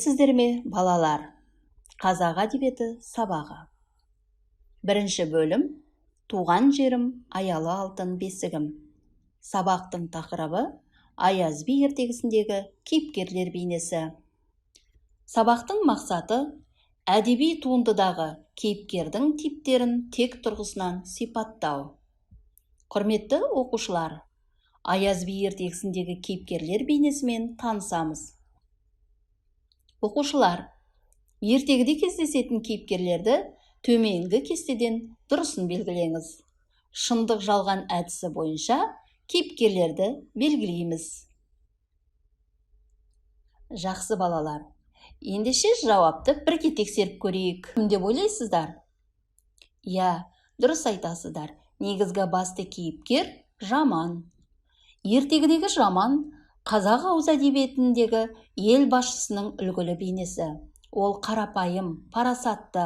Сәлеметсіздер ме, балалар? Қазақ әдебиеті сабағы. Бірінші бөлім Туған жерім, аялы алтын бесігім. Сабақтың тақырыбы Аяз би ертегісіндегі кейіпкерлер бейнесі. Сабақтың мақсаты әдеби туындыдағы кейіпкердің типтерін тек тұрғысынан сипаттау. Құрметті оқушылар, Аяз би ертегісіндегі кейіпкерлер бейнесімен танысамыз. Оқушылар, ертегіде кездесетін кейіпкерлерді төменгі кестеден дұрысын белгілеңіз. Шындық жалған әдісі бойынша кейіпкерлерді белгілейміз. Жақсы балалар, ендеше жауапты бірге тексеріп көрейік. Кім деп ойлайсыздар? Иә, дұрыс айтасыздар. Негізгі басты кейіпкер Жаман. Ертегідегі Жаман қазақ ауыз әдебиетіндегі ел басшысының үлгілі бейнесі. Ол қарапайым, парасатты,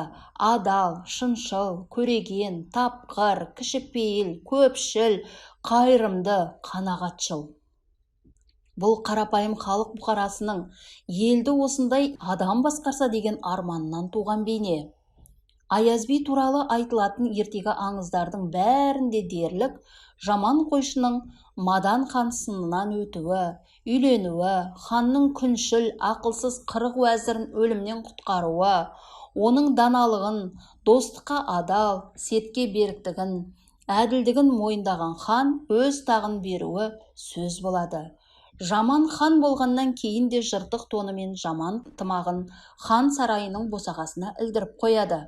адал, шыншыл, көреген, тапқыр, кішіпейіл, көпшіл, қайырымды, қанағатшыл. Бұл қарапайым халық бұқарасының елді осындай адам басқарса деген арманынан туған бейне. Аяз би туралы айтылатын ертегі аңыздардың бәрінде дерлік Жаман қойшының Мадан хан сынынан өтуі, үйленуі, ханның күншіл, ақылсыз қырық уәзірін өлімнен құтқаруы, оның даналығын, достыққа адал, сетке беріктігін, әділдігін мойындаған хан өз тағын беруі сөз болады. Жаман хан болғаннан кейін де жыртық тонымен жаман тымағын хан сарайының босағасына ілдіріп қояды.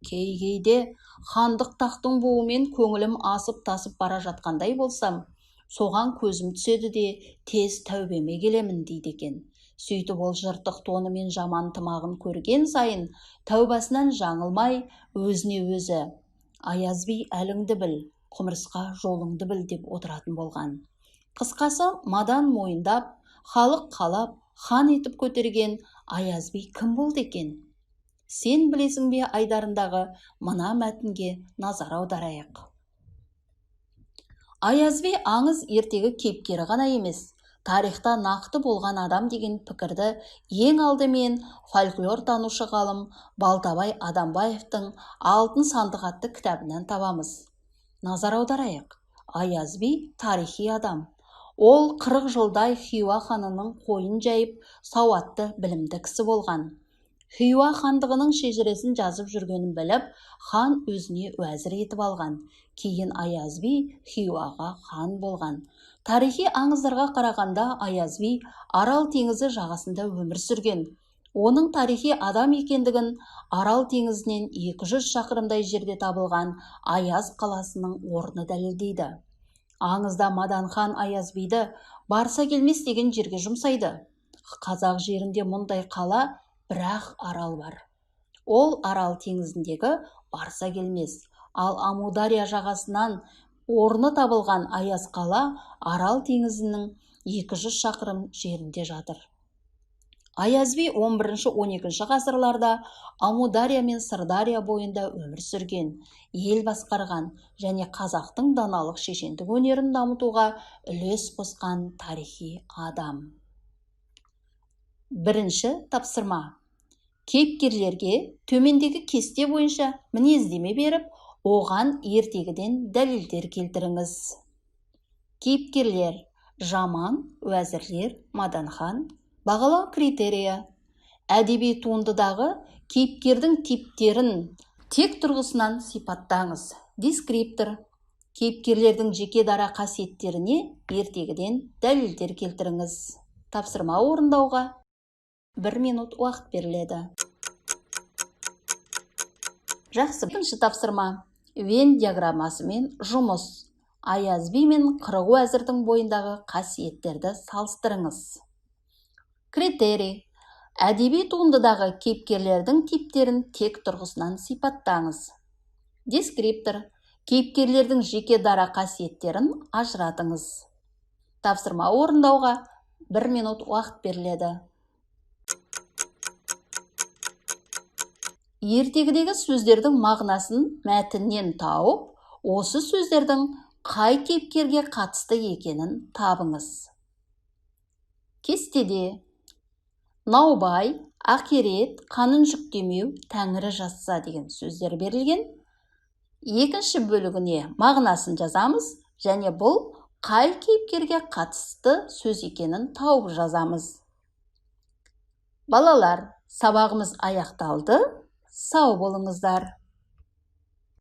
Кейде хандық тақтың буымен көңілім асып тасып бара жатқандай болсам, соған көзім түседі де тез тәубеме келемін дейді екен. Сөйтіп ол жыртық тоны мен жаман тымағын көрген сайын тәубасынан жаңылмай өзіне өзі Аяз би әліңді біл, құмырсқа жолыңды біл деп отыратын болған. Қысқасы, Мадан мойындап, халық қалап, хан етіп көтерген Аяз би кім болды екен? Сен білесің бе айдарындағы мына мәтінге назар аударайық. Аяз би аңыз ертегі кейіпкері ғана емес, тарихта нақты болған адам деген пікірді ең алдымен фольклор танушы ғалым Балтабай Адамбаевтың Алтын сандық атты кітабынан табамыз. Назар аударайық. Аяз би тарихи адам. Ол 40 жылдай Хиуа ханының қойын жайып, сауатты, білімді кісі болған. Хиуа хандығының шежіресін жазып жүргенін біліп, хан өзіне уәзір етіп алған. Кейін Аяз би Хиуаға хан болған. Тарихи аңыздарға қарағанда Аяз би Арал теңізі жағасында өмір сүрген. Оның тарихи адам екендігін Арал теңізінен 200 шақырымдай жерде табылған Аяз қаласының орны дәлелдейді. Аңызда Мадан хан Аяз биді барса келмес деген жерге жұмсайды. Қазақ жерінде мұндай қала бірақ арал бар. Ол Арал теңізіндегі барса келмес. Ал Амудария жағасынан орны табылған Аяз қала Арал теңізінің 200 шақырым жерінде жатыр. Аяз би 11-12 ғасырларда Амудария мен Сырдария бойында өмір сүрген, ел басқарған және қазақтың даналық шешендік өнерін дамытуға үлес қосқан тарихи адам. Бірінші тапсырма. Кейіпкерлерге төмендегі кесте бойынша мінездеме беріп, оған ертегіден дәлелдер келтіріңіз. Кейіпкерлер: Жаман, уәзірлер, Мадан хан. Бағалау критерийі: әдеби туындыдағы кейіпкердің типтерін тек тұрғысынан сипаттаңыз. Дескриптор: кейіпкерлердің жеке дара қасиеттеріне ертегіден дәлелдер келтіріңіз. Тапсырма орындауға 1 минут уақыт беріледі. Жақсы, бірінші тапсырма. Вен диаграммасымен жұмыс. Аяз би мен 40 уәзірдің бойындағы қасиеттерді салыстырыңыз. Критерий: әдеби туындыдағы кейіпкерлердің типтерін тек тұрғысынан сипаттаңыз. Дескриптор: кейіпкерлердің жеке дара қасиеттерін ажыратыңыз. Тапсырма орындауға 1 минут уақыт беріледі. Ертегідегі сөздердің мағынасын мәтіннен тауып, осы сөздердің қай кейіпкерге қатысты екенін табыңыз. Кестеде наубай, ақирет, қанын жүктемеу, тәңірі жазса деген сөздер берілген. Екінші бөлігіне мағынасын жазамыз және бұл қай кейіпкерге қатысты сөз екенін тауып жазамыз. Балалар, сабағымыз аяқталды. Сау болыңыздар.